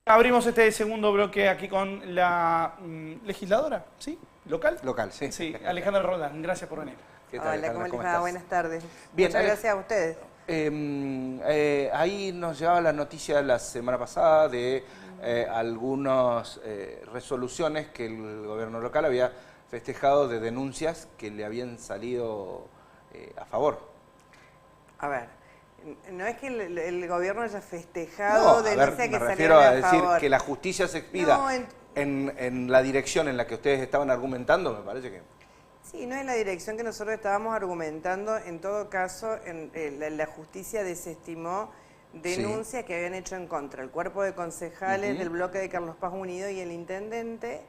Abrimos este segundo bloque aquí con la legisladora, ¿sí? ¿Local? Local, sí. Sí, Alejandra Roldán. Gracias por venir. ¿Qué tal, Hola, Alejandra? ¿cómo les estás? va? Buenas tardes. Bien, Muchas gracias a ustedes. Ahí nos llegaba la noticia la semana pasada de algunas resoluciones que el gobierno local había festejado de denuncias que le habían salido a favor. A ver, no es que el gobierno haya festejado denuncias que me refiero salieron a a decir favor. que la justicia se expida No, en la dirección en la que ustedes estaban argumentando, me parece que... Sí, no es la dirección que nosotros estábamos argumentando. En todo caso, la justicia desestimó denuncias que habían hecho en contra el cuerpo de concejales del bloque de Carlos Paz Unido y el intendente,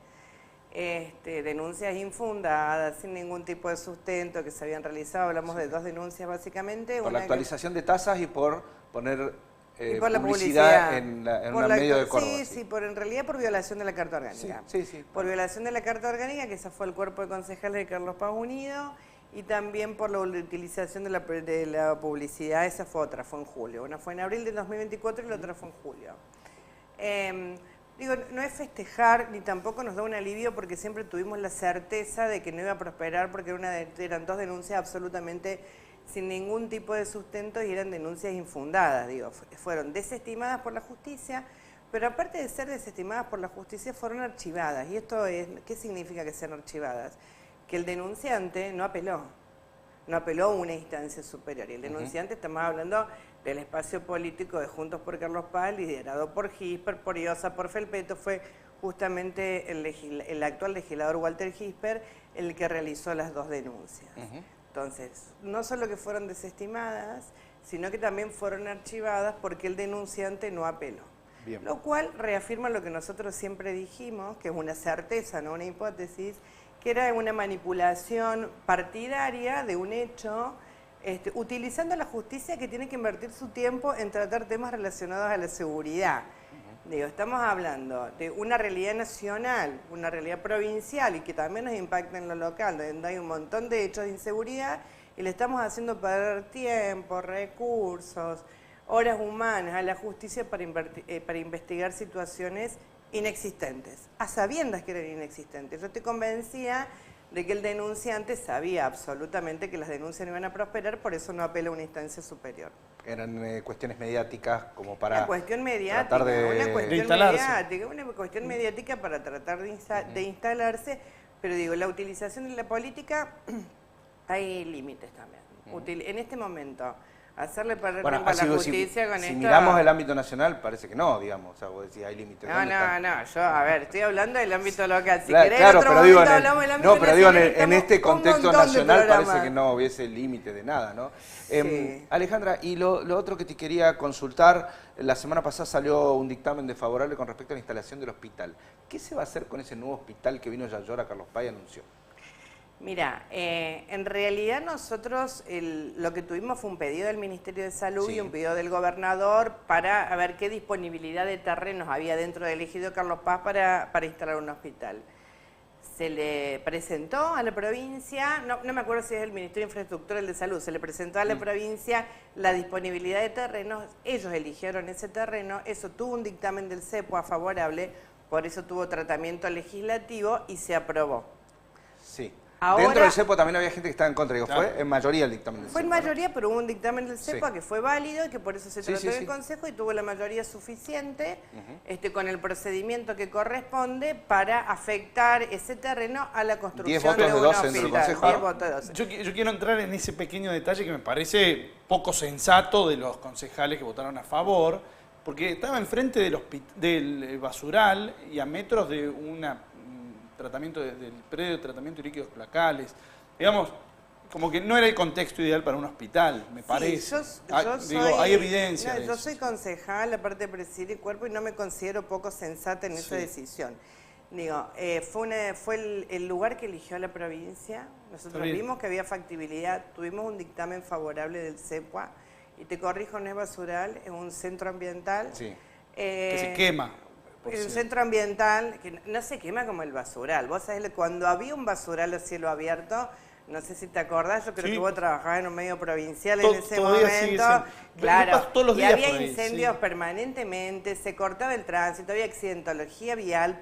denuncias infundadas, sin ningún tipo de sustento que se habían realizado. Hablamos de dos denuncias básicamente. Por la actualización de tasas y por poner y por la publicidad en un medio de Córdoba. Sí, en realidad por violación de la Carta Orgánica. Sí. Por violación de la Carta Orgánica, que esa fue el cuerpo de concejales de Carlos Paz Unido, y también por la utilización de la publicidad, esa fue otra, fue en julio. Una fue en abril del 2024 y la otra fue en julio. Digo, no es festejar, ni tampoco nos da un alivio, porque siempre tuvimos la certeza de que no iba a prosperar, porque eran dos denuncias absolutamente sin ningún tipo de sustento y eran denuncias infundadas, digo, fueron desestimadas por la justicia, pero aparte de ser desestimadas por la justicia, fueron archivadas. ¿Y esto es qué significa que sean archivadas? Que el denunciante no apeló a una instancia superior. Y el denunciante, estamos hablando del espacio político de Juntos por Carlos Paz, liderado por Gisper, por Iosa, por Felpeto, fue justamente el actual legislador Walter Gisper el que realizó las dos denuncias. Entonces, no solo que fueron desestimadas, sino que también fueron archivadas porque el denunciante no apeló. Bien. Lo cual reafirma lo que nosotros siempre dijimos, que es una certeza, no una hipótesis, que era una manipulación partidaria de un hecho, utilizando la justicia que tiene que invertir su tiempo en tratar temas relacionados a la seguridad. Digo, estamos hablando de una realidad nacional, una realidad provincial y que también nos impacta en lo local, donde hay un montón de hechos de inseguridad y le estamos haciendo perder tiempo, recursos, horas humanas a la justicia para investigar situaciones inexistentes, a sabiendas que eran inexistentes. Yo estoy convencida de que el denunciante sabía absolutamente que las denuncias no iban a prosperar, por eso no apeló a una instancia superior. Eran cuestiones mediáticas como para una cuestión mediática, tratar una cuestión mediática para tratar de instalarse, pero digo, la utilización de la política, hay límites también. En este momento, hacerle perder tiempo a la justicia con esto... Si miramos el ámbito nacional, parece que no, digamos, o sea, vos decís, hay límites. No, yo, a ver, estoy hablando del ámbito local. Si claro, querés, claro, otro pero digo, hablamos del ámbito nacional, en este contexto nacional parece que no no hubiese límite de nada, ¿no? Sí. Alejandra, y lo otro que te quería consultar, la semana pasada salió un dictamen desfavorable con respecto a la instalación del hospital. ¿Qué se va a hacer con ese nuevo hospital que vino Yayora Carlos Paz y anunció? Mira, en realidad nosotros lo que tuvimos fue un pedido del Ministerio de Salud y un pedido del gobernador para ver qué disponibilidad de terrenos había dentro del ejido Carlos Paz para instalar un hospital. Se le presentó a la provincia, no me acuerdo si es el Ministerio de Infraestructura o el de Salud, se le presentó a la provincia la disponibilidad de terrenos, ellos eligieron ese terreno, eso tuvo un dictamen del CEPOA favorable, por eso tuvo tratamiento legislativo y se aprobó. Sí. Ahora, dentro del CEPOA también había gente que estaba en contra, digo, fue en mayoría el dictamen del CEPOA. Fue en mayoría, pero hubo un dictamen del CEPOA que fue válido y que por eso se trató en el Consejo y tuvo la mayoría suficiente con el procedimiento que corresponde para afectar ese terreno a la construcción de un hospital. Yo quiero entrar en ese pequeño detalle que me parece poco sensato de los concejales que votaron a favor, porque estaba enfrente del basural y a metros de una... tratamiento del predio de tratamiento de líquidos cloacales, digamos, como que no era el contexto ideal para un hospital, me parece. Hay evidencia de yo eso. soy concejal, aparte de presidir el cuerpo, y no me considero poco sensata en esa decisión. Digo, fue el lugar que eligió la provincia, nosotros vimos que había factibilidad, tuvimos un dictamen favorable del CEPOA, y te corrijo, no es basural, es un centro ambiental. Sí. Que se quema. Un centro ambiental que no se quema como el basural. Vos sabés, cuando había un basural a cielo abierto, No sé si te acordás, yo creo Sí. que vos trabajabas en un medio provincial en ese Todavía sigue momento. siendo. Me Claro, paso todos los y días había por ahí, incendios sí. permanentemente, se cortaba el tránsito, había accidentología vial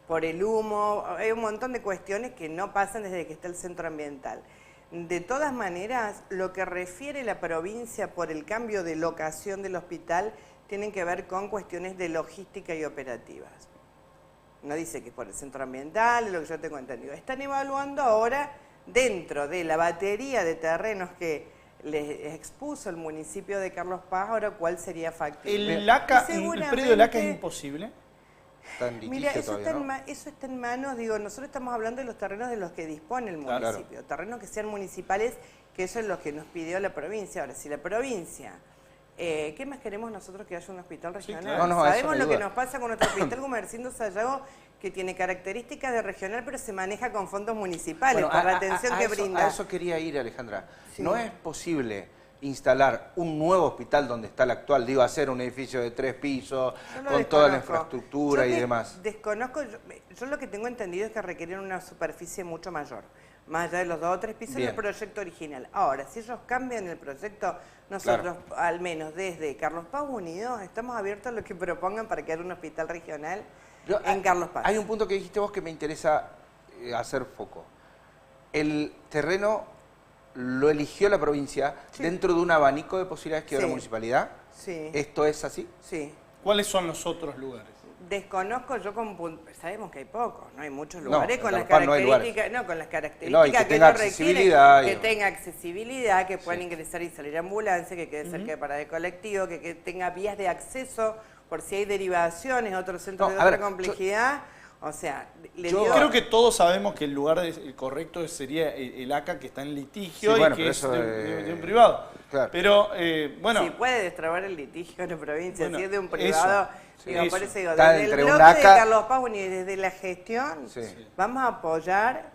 por el humo, hay un montón de cuestiones que no pasan desde que está el centro ambiental. De todas maneras, lo que refiere la provincia por el cambio de locación del hospital tienen que ver con cuestiones de logística y operativas. No dice que es por el centro ambiental, es lo que yo tengo entendido. Están evaluando ahora, dentro de la batería de terrenos que les expuso el municipio de Carlos Paz, ahora cuál sería factible. El LACA, Y el predio del LACA es seguramente- imposible. Está en litigio Mira, eso todavía, está, ¿no? eso está en manos, digo, nosotros estamos hablando de los terrenos de los que dispone el Claro. municipio, terrenos que sean municipales, que eso es lo que nos pidió la provincia. Ahora, si la provincia, ¿qué más queremos nosotros que haya un hospital regional? claro. No, no, a eso Sabemos no lo hay que duda. nos pasa con nuestro hospital Gumersindo Sayago, que tiene características de regional, pero se maneja con fondos municipales, Bueno, por la atención que eso, brinda. a eso quería ir, Alejandra. Sí. ¿No es posible instalar un nuevo hospital donde está el actual? Digo, hacer un edificio de 3 pisos, Yo lo con toda la desconozco. infraestructura Yo y demás. Desconozco, yo lo que tengo entendido es que requieren una superficie mucho mayor, más allá de los 2 o 3 pisos Bien. del proyecto original. Ahora, si ellos cambian el proyecto, nosotros, al menos desde Carlos Paz Unidos, estamos abiertos a lo que propongan para que haya un hospital regional en Carlos Paz. Hay un punto que dijiste vos que me interesa hacer foco. El terreno lo eligió la provincia Sí. dentro de un abanico de posibilidades que dio la Sí. municipalidad. Sí, ¿Esto es así? sí. ¿Cuáles son los otros lugares? Desconozco, sabemos que hay pocos, no hay muchos No, lugares en con las Carlos Paz no hay características, lugares. con las No, y características que tenga ellos requieren, accesibilidad que y- tenga accesibilidad, que puedan Sí. ingresar y salir ambulancia, que quede cerca de parada de colectivo, que tenga vías de acceso por si hay derivaciones, otros centros No, de a otra ver, complejidad. O sea, le yo dio... Creo que todos sabemos que el lugar correcto sería el ACA, que está en litigio Sí, bueno, y que pero es eso, de un privado. claro. Pero, bueno, Si puede destrabar el litigio en la provincia, Bueno, si es de un eso, privado, sí, digo, eso. por eso digo, Está desde el entre un bloque de ACA Carlos Paz Unidos y desde la gestión, Sí. vamos a apoyar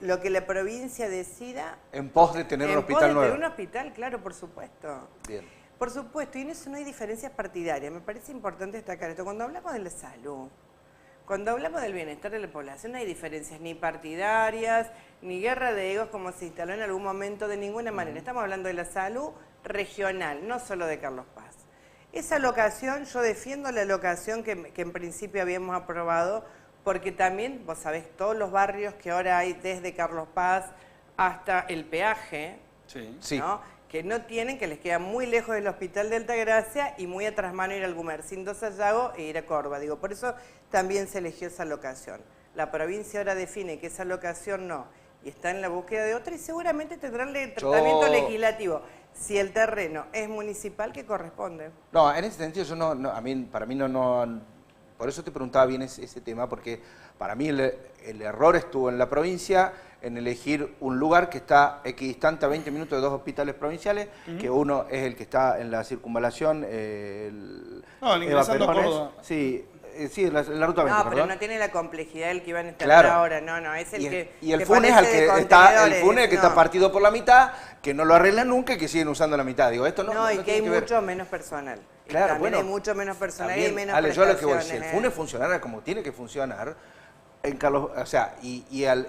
lo que la provincia decida En pos de tener un en pos hospital de nuevo. tener un hospital, claro, por supuesto. Bien. Por supuesto, y en eso no hay diferencias partidarias. Me parece importante destacar esto. Cuando hablamos de la salud, cuando hablamos del bienestar de la población, no hay diferencias ni partidarias, ni guerra de egos como se instaló en algún momento, de ninguna manera. Estamos hablando de la salud regional, no solo de Carlos Paz. Esa locación, yo defiendo la locación que en principio habíamos aprobado, porque también, vos sabés, todos los barrios que ahora hay desde Carlos Paz hasta el peaje, sí. Sí. ¿no? Que no tienen, que les queda muy lejos del Hospital de Altagracia y muy atrás mano ir al Gumersindo Sayago e ir a Córdoba. Digo, por eso también se eligió esa locación. La provincia ahora define que esa locación no, y está en la búsqueda de otra, y seguramente tendrá el tratamiento legislativo. Si el terreno es municipal, que corresponde. No, en ese sentido yo para mí no, por eso te preguntaba bien ese tema, porque para mí el error estuvo en la provincia en elegir un lugar que está equidistante a 20 minutos de 2 hospitales provinciales, que uno es el que está en la circunvalación, ingresando a Córdoba. Sí, sí, en la ruta 20, No, pero perdón. no tiene la complejidad del que iban a instalar Claro. ahora, no, es el que... Y el que FUNE es al parece de que está, el contenedores, FUNE que no. está partido por la mitad, que no lo arreglan nunca y que siguen usando la mitad. Digo, esto no, No, y no que hay tiene ver. mucho menos personal. Y Claro, también bueno, hay mucho menos personal y También, hay menos Ale, yo a lo que voy, si el prestaciones, FUNE funcionara como tiene que funcionar, en Carlos, o sea, y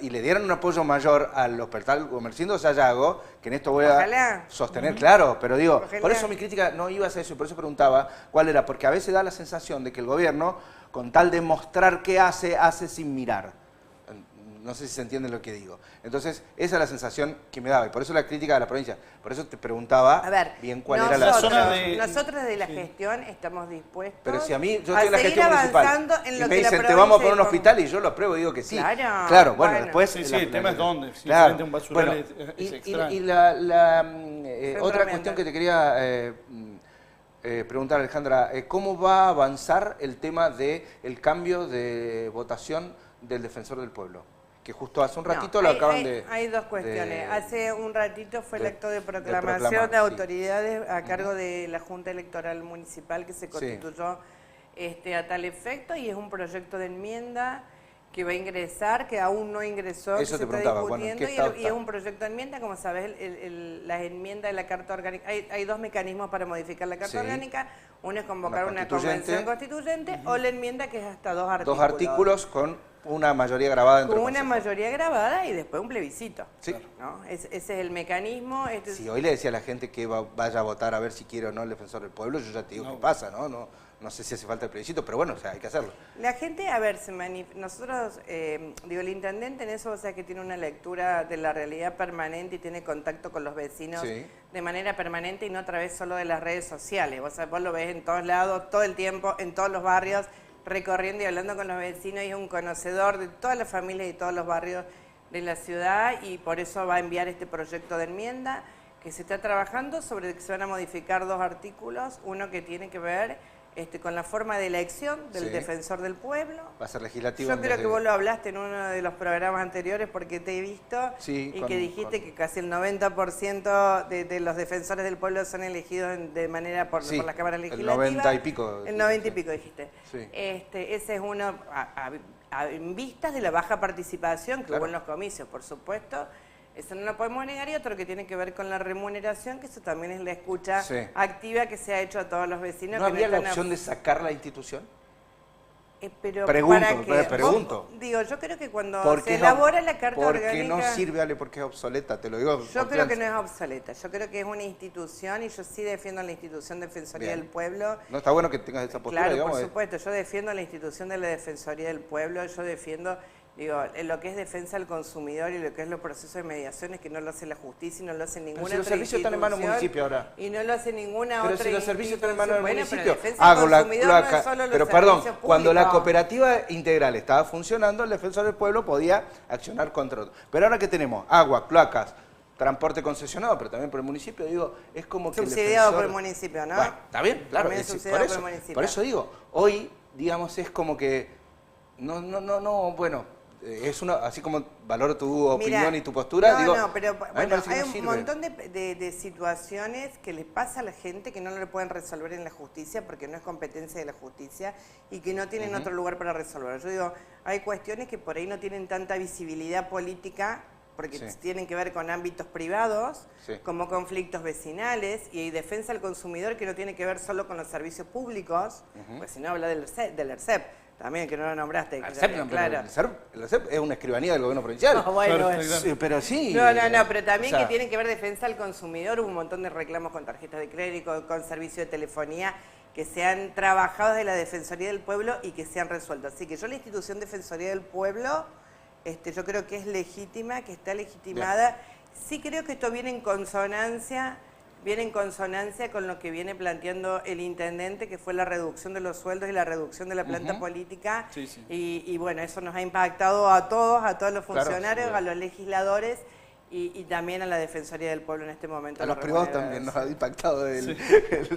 le dieran un apoyo mayor al hospital Gumersindo Sayago, que en esto voy Ojalá. a sostener, claro, pero digo, Ojalá. por eso mi crítica no iba a ser eso, y por eso preguntaba cuál era, porque a veces da la sensación de que el gobierno, con tal de mostrar qué hace sin mirar. No sé si se entiende lo que digo. Entonces, esa es la sensación que me daba, y por eso la crítica de la provincia. Por eso te preguntaba A ver, bien cuál era la zona de- nosotros desde la gestión estamos dispuestos Pero si a mí, yo a estoy en la seguir gestión municipal avanzando en y lo me que la dicen, te vamos a poner un provincia hospital y yo lo apruebo y digo que sí. Claro, bueno, bueno. después... Sí, el tema es dónde, si Claro, frente a un basural bueno, es extraño. y la otra ambiental. cuestión que te quería preguntar, Alejandra, ¿cómo va a avanzar el tema del cambio de votación del Defensor del Pueblo? Que justo hace un ratito lo acaban de... Hay dos cuestiones. Hace un ratito fue el de- acto de de proclamación proclamar, de sí. autoridades a cargo de la Junta Electoral Municipal que se constituyó a tal efecto, y es un proyecto de enmienda que va a ingresar, que aún no ingresó, que Eso se te está preguntaba, bueno, ¿en discutiendo, qué y estado es está? un proyecto de enmienda, como sabes, las enmiendas de la Carta Orgánica, hay dos mecanismos para modificar la Carta Sí. Orgánica, uno es convocar Una una constituyente. convención constituyente o la enmienda que es hasta 2 artículos. 2 artículos con una mayoría grabada dentro con del una Consejo. mayoría grabada y después un plebiscito. Sí. ¿No? Ese es el mecanismo. Si hoy le decía a la gente que vaya a votar a ver si quiere o no el defensor del pueblo, yo ya te digo qué pasa, ¿no? No sé si hace falta el plebiscito, pero bueno, o sea, hay que hacerlo. La gente, a ver, nosotros, digo, el intendente en eso, o sea, que tiene una lectura de la realidad permanente y tiene contacto con los vecinos de manera permanente y no a través solo de las redes sociales. O sea, vos lo ves en todos lados, todo el tiempo, en todos los barrios, recorriendo y hablando con los vecinos, y es un conocedor de todas las familias y todos los barrios de la ciudad, y por eso va a enviar este proyecto de enmienda que se está trabajando sobre que se van a modificar 2 artículos, uno que tiene que ver con la forma de elección del defensor del pueblo. Va a ser legislativo. Yo creo que vos lo hablaste en uno de los programas anteriores porque te he visto y que dijiste que casi el 90% de los defensores del pueblo son elegidos de manera por las cámaras legislativas. El 90 y pico. El 90 y pico dijiste. Sí. Ese es uno, en vistas de la baja participación que hubo en los comicios, por supuesto. Eso no lo podemos negar, y otro que tiene que ver con la remuneración, que eso también es la escucha activa que se ha hecho a todos los vecinos. ¿No había la opción de sacar la institución? Pero pregunto. Digo, yo creo que cuando se elabora la carta orgánica... Porque no sirve, Ale, porque es obsoleta, te lo digo. Yo creo que no es obsoleta, yo creo que es una institución, y yo sí defiendo la institución Defensoría del Pueblo. No, está bueno que tengas esa postura, claro, digamos. Por supuesto, yo defiendo la institución de la Defensoría del Pueblo, yo defiendo... Digo, lo que es defensa al consumidor y lo que es los procesos de mediaciones, que no lo hace la justicia y no lo hace ninguna otra los servicios están en manos del municipio ahora. Y no lo hace ninguna otra institución. Pero si los servicios están en manos del municipio. Hago la cloaca. Pero perdón, cuando la cooperativa integral estaba funcionando, el defensor del pueblo podía accionar contra otro. Pero ahora que tenemos agua, cloacas, transporte concesionado, pero también por el municipio, digo, es como que subsidiado por el municipio, ¿no? Bueno, está bien, claro. También subsidiado por el municipio. Por eso digo, hoy, digamos, es como que, bueno... Es así como valoro tu opinión y tu postura. Pero bueno, hay un montón de situaciones que le pasa a la gente que no lo pueden resolver en la justicia porque no es competencia de la justicia y que no tienen otro lugar para resolver. Yo digo, hay cuestiones que por ahí no tienen tanta visibilidad política porque tienen que ver con ámbitos privados, como conflictos vecinales, y hay defensa al consumidor que no tiene que ver solo con los servicios públicos, pues si no habla del ERCEP. También, que no lo nombraste. El ERCEP es una escribanía del gobierno provincial. Pero sí. Pero también que tiene que ver defensa al consumidor. Hubo un montón de reclamos con tarjetas de crédito, con servicio de telefonía, que se han trabajado desde la Defensoría del Pueblo y que se han resuelto. Así que yo la institución Defensoría del Pueblo, yo creo que es legítima, que está legitimada. Sí creo que esto viene en consonancia con lo que viene planteando el intendente, que fue la reducción de los sueldos y la reducción de la planta política. Y bueno, eso nos ha impactado a todos los funcionarios, a los legisladores y también a la Defensoría del Pueblo en este momento. A los privados también nos ha impactado el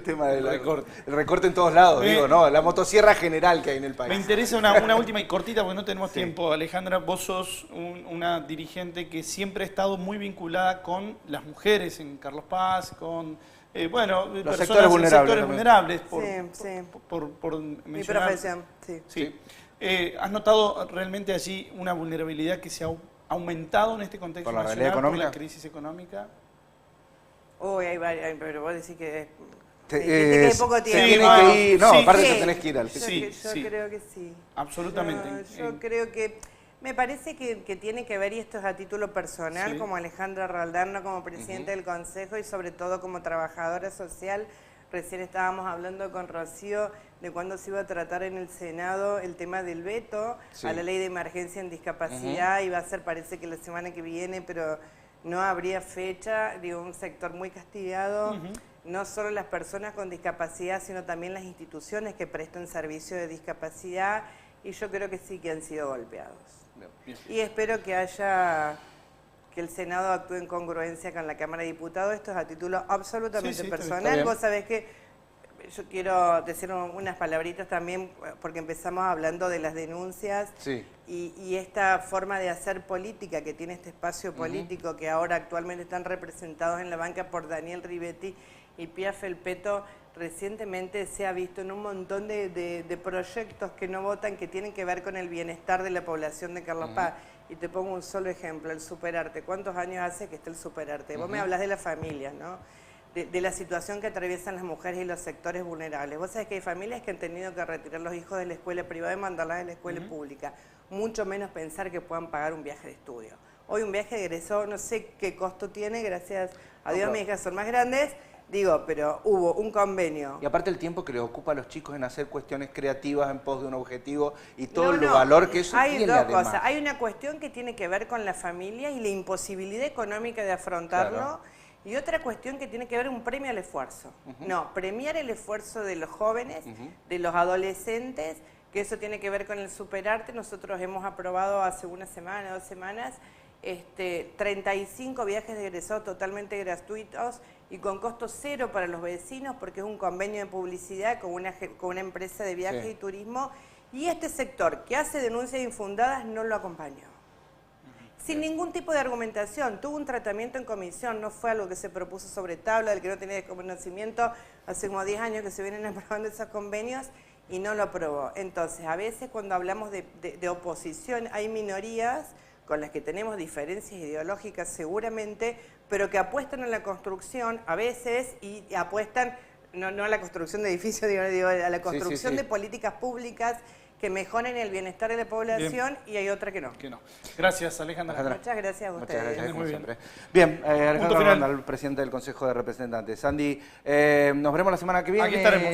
tema del recorte en todos lados, digo, ¿no? La motosierra general que hay en el país. Me interesa una última y cortita porque no tenemos tiempo. Alejandra, vos sos una dirigente que siempre ha estado muy vinculada con las mujeres en Carlos Paz, con los sectores vulnerables. Por mencionar. Mi profesión, sí. ¿Has notado realmente allí una vulnerabilidad que se ha aumentado en este contexto por la nacional, realidad económica, por la crisis económica? Pero vos decís que hay poco tiempo. Aparte que tenés que ir al... Yo creo que sí. Absolutamente. Yo creo que... Me parece que tiene que ver, y esto es a título personal, como Alejandra Roldán, no como presidenta del Consejo y sobre todo como trabajadora social. Recién estábamos hablando con Rocío de cuándo se iba a tratar en el Senado el tema del veto a la ley de emergencia en discapacidad. Iba a ser, parece que la semana que viene, pero no habría fecha. Digo, un sector muy castigado, no solo las personas con discapacidad, sino también las instituciones que prestan servicio de discapacidad, y yo creo que sí que han sido golpeados. Bien. Y espero que el Senado actúe en congruencia con la Cámara de Diputados. Esto es a título absolutamente personal. Vos sabés que yo quiero decir unas palabritas también, porque empezamos hablando de las denuncias y esta forma de hacer política que tiene este espacio político, que ahora actualmente están representados en la banca por Daniel Rivetti y Pia Felpeto. Recientemente se ha visto en un montón de proyectos que no votan, que tienen que ver con el bienestar de la población de Carlos Paz. Y te pongo un solo ejemplo, el Superarte. ¿Cuántos años hace que está el Superarte? Vos me hablas de las familias, ¿no? de la situación que atraviesan las mujeres y los sectores vulnerables. Vos sabés que hay familias que han tenido que retirar a los hijos de la escuela privada y mandarlas a la escuela pública, mucho menos pensar que puedan pagar un viaje de estudio. Hoy un viaje de egresado, no sé qué costo tiene, gracias a Dios mis hijas son más grandes, digo, pero hubo un convenio. Y aparte el tiempo que les ocupa a los chicos en hacer cuestiones creativas en pos de un objetivo y todo el valor que eso tiene además. Hay dos cosas. Hay una cuestión que tiene que ver con la familia y la imposibilidad económica de afrontarlo. Claro. Y otra cuestión que tiene que ver un premio al esfuerzo. No, premiar el esfuerzo de los jóvenes, de los adolescentes, que eso tiene que ver con el superarte. Nosotros hemos aprobado hace una semana, 2 semanas, 35 viajes de egresados totalmente gratuitos y con costo cero para los vecinos porque es un convenio de publicidad con una empresa de viajes y turismo, y este sector que hace denuncias infundadas no lo acompañó. Sin ningún tipo de argumentación, tuvo un tratamiento en comisión, no fue algo que se propuso sobre tabla, del que no tenía conocimiento, hace como 10 años que se vienen aprobando esos convenios y no lo aprobó. Entonces, a veces cuando hablamos de oposición hay minorías con las que tenemos diferencias ideológicas seguramente, pero que apuestan a la construcción a veces y apuestan, no a la construcción de edificios, digo, a la construcción de políticas públicas que mejoren el bienestar de la población. Bien. Y hay otra que no. Gracias, Alejandra. Muchas gracias a ustedes. Muchas gracias, como siempre. Bien, Alejandro Ronda, el presidente del Consejo de Representantes. Sandy, nos veremos la semana que viene. Aquí estaremos.